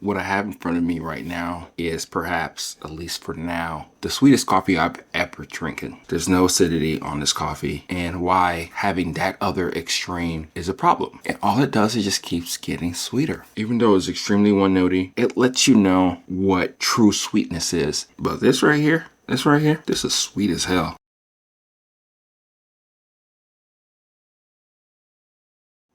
What I have in front of me right now is perhaps, at least for now, the sweetest coffee I've ever drinking. There's no acidity on this coffee, and why having that other extreme is a problem. And all it does is just keeps getting sweeter. Even though it's extremely one-notey, it lets you know what true sweetness is. But this right here, this is sweet as hell.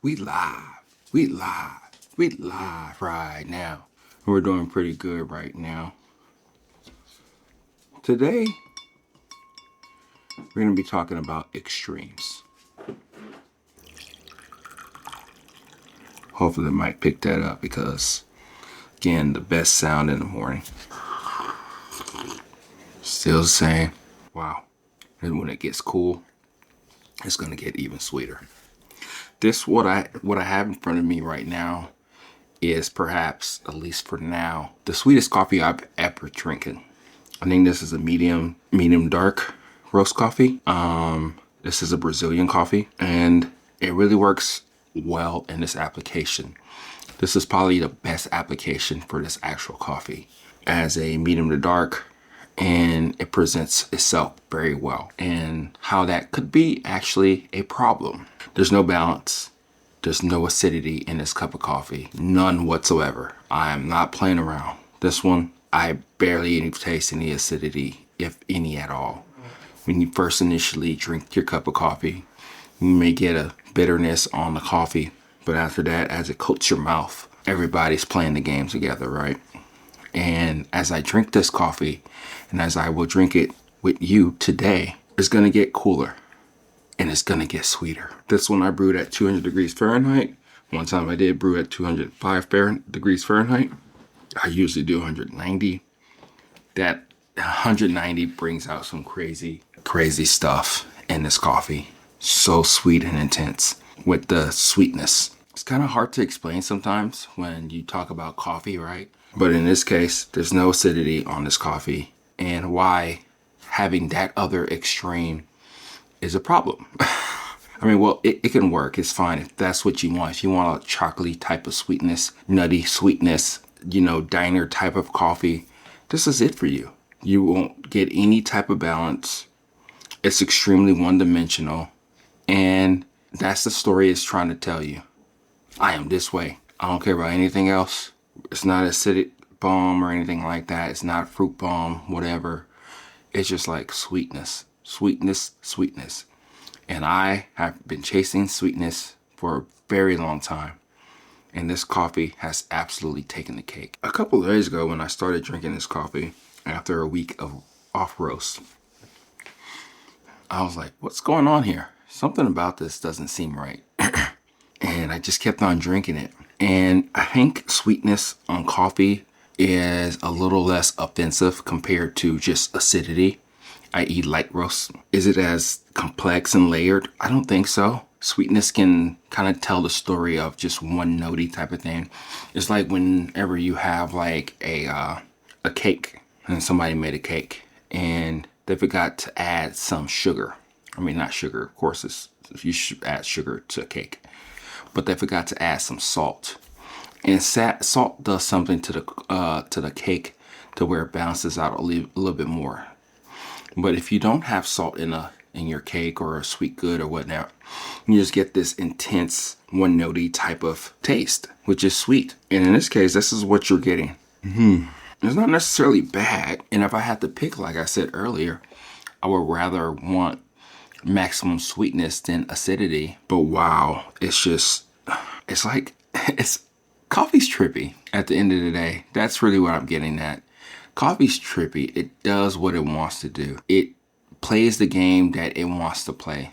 We live right now. We're doing pretty good right now. Today, we're going to be talking about extremes. Hopefully the mic picked that up because, again, the best sound in the morning. Still the same. Wow. And when it gets cool, it's going to get even sweeter. What I have in front of me right now is perhaps, at least for now, the sweetest coffee I've ever drinking. I think this is a medium dark roast coffee. This is a Brazilian coffee, and it really works well in this application. This is probably the best application for this actual coffee as a medium to dark, and it presents itself very well. And how that could be actually a problem. There's no balance. There's no acidity in this cup of coffee. None whatsoever. I am not playing around. This one, I barely even taste any acidity, if any at all. When you first initially drink your cup of coffee, you may get a bitterness on the coffee, but after that, as it coats your mouth, everybody's playing the game together, right? And as I drink this coffee, and as I will drink it with you today, it's gonna get cooler and it's gonna get sweeter. This one I brewed at 200 degrees Fahrenheit. One time I did brew at 205 degrees Fahrenheit. I usually do 190. That 190 brings out some crazy stuff in this coffee. So sweet and intense with the sweetness. It's kind of hard to explain sometimes when you talk about coffee, right? But in this case, there's no acidity on this coffee, and why having that other extreme is a problem. I mean, well, it can work. It's fine if that's what you want. If you want a chocolatey type of sweetness, nutty sweetness, diner type of coffee, this is it for you. You won't get any type of balance. It's extremely one-dimensional, and that's the story it's trying to tell you. I am this way. I don't care about anything else. It's not acidic bomb or anything like that. It's not fruit bomb, whatever. It's just like sweetness. And I have been chasing sweetness for a very long time. And this coffee has absolutely taken the cake. A couple of days ago when I started drinking this coffee, after a week of off roast, I was like, what's going on here? Something about this doesn't seem right. And I just kept on drinking it. And I think sweetness on coffee is a little less offensive compared to just acidity, i.e. light roast. Is it as complex and layered? I don't think so. Sweetness can kind of tell the story of just one notey type of thing. It's like whenever you have like a cake, and somebody made a cake and they forgot to add some sugar. I mean, not sugar, of course, you should add sugar to a cake. But they forgot to add some salt. And salt does something to the cake to where it balances out a little bit more. But if you don't have salt in your cake or a sweet good or whatnot, you just get this intense one-notey type of taste, which is sweet. And in this case, this is what you're getting. It's not necessarily bad. And if I had to pick, like I said earlier, I would rather want maximum sweetness than acidity. But wow, it's coffee's trippy at the end of the day. That's really what I'm getting at. Coffee's trippy. It does what it wants to do. It plays the game that it wants to play.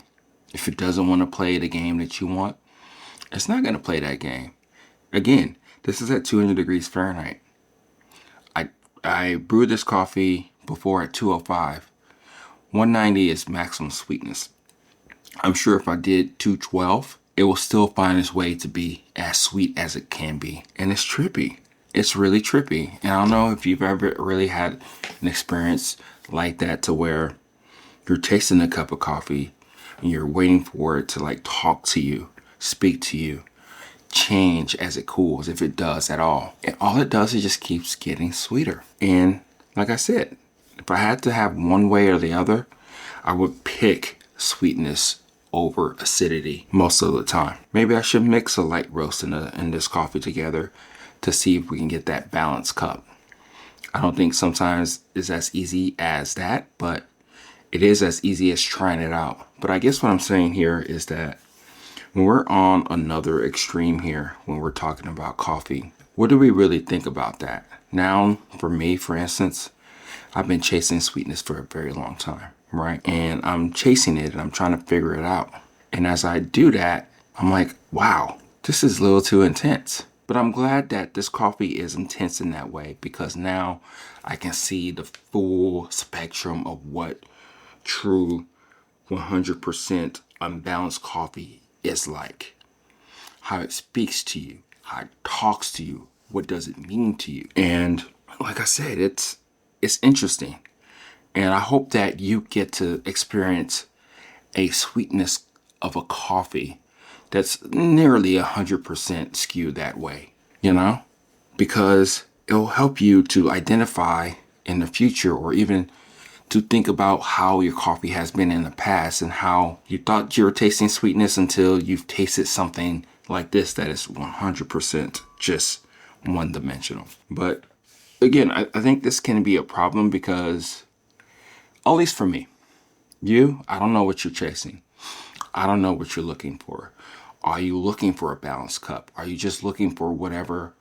If it doesn't want to play the game that you want, it's not going to play that game. Again, this is at 200 degrees Fahrenheit. I brewed this coffee before at 205. 190 is maximum sweetness. I'm sure if I did 212, it will still find its way to be as sweet as it can be. And it's trippy. It's really trippy. And I don't know if you've ever really had an experience like that to where you're tasting a cup of coffee and you're waiting for it to like talk to you, speak to you, change as it cools, if it does at all. And all it does is just keeps getting sweeter. And like I said, if I had to have one way or the other, I would pick sweetness over acidity most of the time. Maybe I should mix a light roast and this coffee together to see if we can get that balanced cup. I don't think sometimes it's as easy as that, but it is as easy as trying it out. But I guess what I'm saying here is that when we're on another extreme here, when we're talking about coffee, what do we really think about that? Now, for me, for instance, I've been chasing sweetness for a very long time, right? And I'm chasing it and I'm trying to figure it out. And as I do that, I'm like, wow, this is a little too intense. But I'm glad that this coffee is intense in that way, because now I can see the full spectrum of what true 100% unbalanced coffee is like. How it speaks to you, how it talks to you, what does it mean to you. And like I said, it's interesting. And I hope that you get to experience a sweetness of a coffee that's nearly 100% skewed that way, you know? Because it'll help you to identify in the future, or even to think about how your coffee has been in the past and how you thought you were tasting sweetness until you've tasted something like this that is 100% just one-dimensional. But again, I think this can be a problem because, at least for me, I don't know what you're chasing. I don't know what you're looking for. Are you looking for a balanced cup? Are you just looking for whatever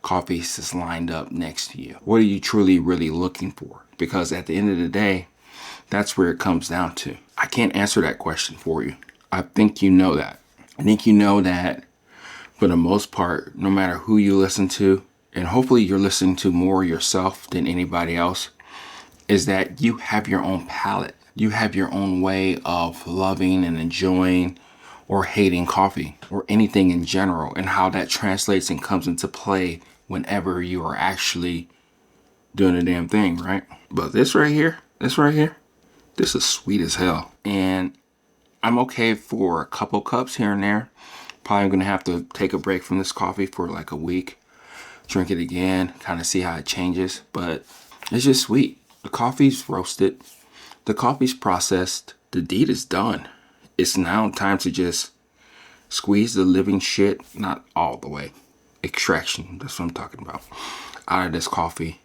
coffee is lined up next to you? What are you truly, really looking for? Because at the end of the day, that's where it comes down to. I can't answer that question for you. I think you know that. I think you know that for the most part, no matter who you listen to, and hopefully you're listening to more yourself than anybody else, is that you have your own palate. You have your own way of loving and enjoying or hating coffee or anything in general, and how that translates and comes into play whenever you are actually doing the damn thing, right? But this right here, this is sweet as hell. And I'm okay for a couple cups here and there. Probably gonna have to take a break from this coffee for like a week, drink it again, kind of see how it changes. But it's just sweet. The coffee's roasted, the coffee's processed, the deed is done. It's now time to just squeeze the living shit, not all the way, extraction, that's what I'm talking about, out of this coffee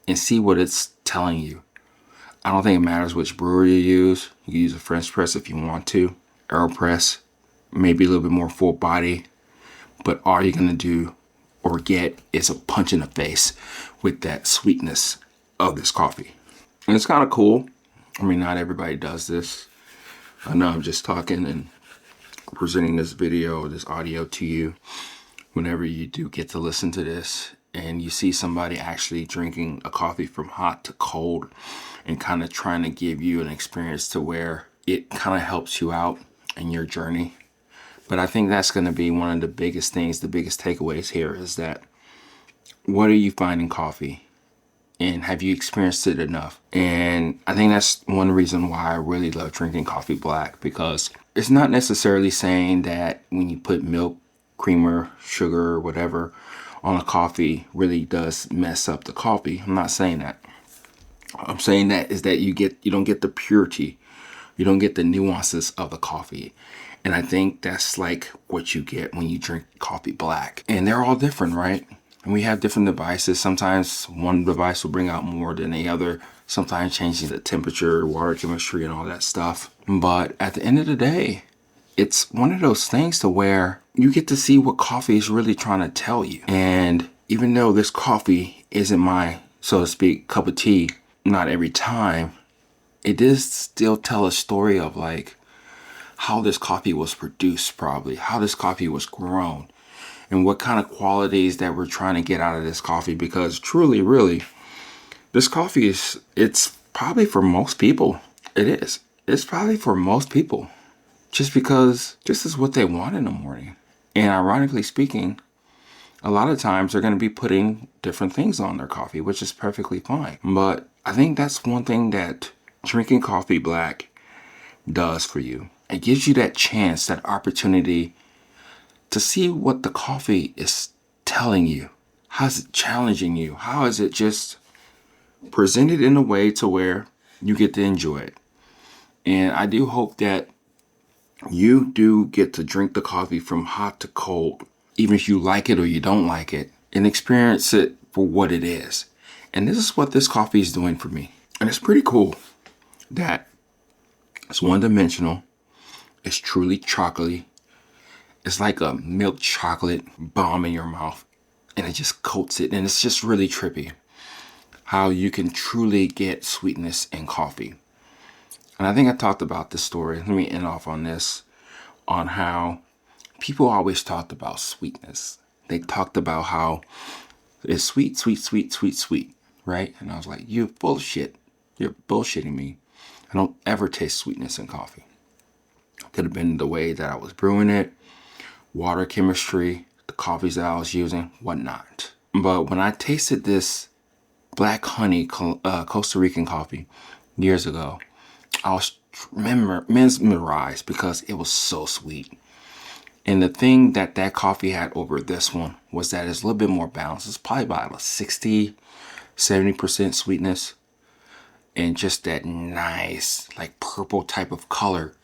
and see what it's telling you. I don't think it matters which brewer you use. You can use a French press if you want to, AeroPress, maybe a little bit more full body, but all you're gonna do or get is a punch in the face with that sweetness of this coffee. And it's kind of cool. I mean, not everybody does this. I know I'm just talking and presenting this video, this audio to you. Whenever you do get to listen to this and you see somebody actually drinking a coffee from hot to cold and kind of trying to give you an experience to where it kind of helps you out in your journey. But I think that's going to be one of the biggest things, the biggest takeaways here is that what are you finding coffee? And have you experienced it enough? And I think that's one reason why I really love drinking coffee black, because it's not necessarily saying that when you put milk, creamer, sugar, or whatever on a coffee really does mess up the coffee. I'm not saying that. I'm saying that is that you don't get the purity. You don't get the nuances of the coffee. And I think that's like what you get when you drink coffee black. And they're all different, right? And we have different devices. Sometimes one device will bring out more than the other. Sometimes changing the temperature, water chemistry, and all that stuff. But at the end of the day, it's one of those things to where you get to see what coffee is really trying to tell you. And even though this coffee isn't my, so to speak, cup of tea, not every time, it does still tell a story of like how this coffee was produced, probably how this coffee was grown, and what kind of qualities that we're trying to get out of this coffee. Because truly, really, this coffee it's probably for most people. It is. It's probably for most people. Just because this is what they want in the morning. And ironically speaking, a lot of times they're going to be putting different things on their coffee, which is perfectly fine. But I think that's one thing that drinking coffee black does for you. It gives you that chance, that opportunity to see what the coffee is telling you. How is it challenging you? How is it just presented in a way to where you get to enjoy it? And I do hope that you do get to drink the coffee from hot to cold, even if you like it or you don't like it, and experience it for what it is. And this is what this coffee is doing for me. And it's pretty cool that it's one-dimensional. It's truly chocolatey. It's like a milk chocolate bomb in your mouth, and it just coats it. And it's just really trippy how you can truly get sweetness in coffee. And I think I talked about this story. Let me end off on this, on how people always talked about sweetness. They talked about how it's sweet, sweet, sweet, sweet, sweet, right? And I was like, you bullshit. You're bullshitting me. I don't ever taste sweetness in coffee. Could have been the way that I was brewing it, water chemistry, the coffees that I was using, whatnot. But when I tasted this black honey Costa Rican coffee years ago, I was mesmerized because it was so sweet. And the thing that that coffee had over this one was that it's a little bit more balanced. It's probably about a 60, 70% sweetness. And just that nice, like purple type of color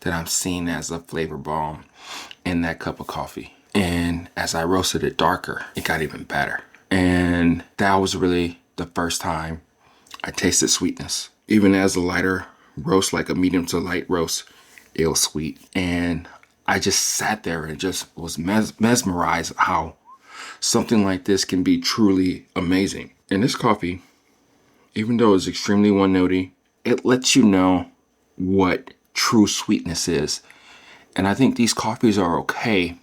that I'm seeing as a flavor bomb in that cup of coffee. And as I roasted it darker, it got even better. And that was really the first time I tasted sweetness. Even as a lighter roast, like a medium to light roast, it was sweet. And I just sat there and just was mesmerized how something like this can be truly amazing. And this coffee, even though it's extremely one-notey, it lets you know what true sweetness is. And I think these coffees are okay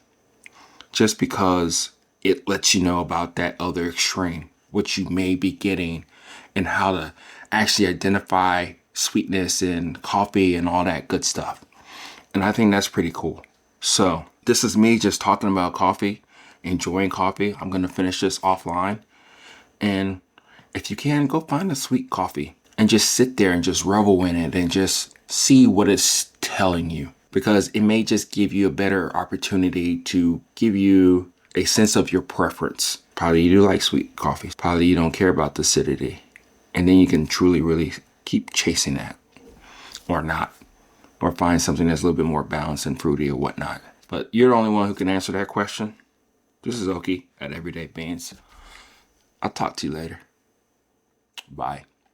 just because it lets you know about that other extreme, what you may be getting, and how to actually identify sweetness in coffee and all that good stuff. And I think that's pretty cool. So this is me just talking about coffee, enjoying coffee. I'm going to finish this offline. And if you can, go find a sweet coffee and just sit there and just revel in it and just see what it's telling you. Because it may just give you a better opportunity to give you a sense of your preference. Probably you do like sweet coffee. Probably you don't care about the acidity. And then you can truly, really keep chasing that. Or not. Or find something that's a little bit more balanced and fruity or whatnot. But you're the only one who can answer that question. This is Oki at Everyday Beans. I'll talk to you later. Bye.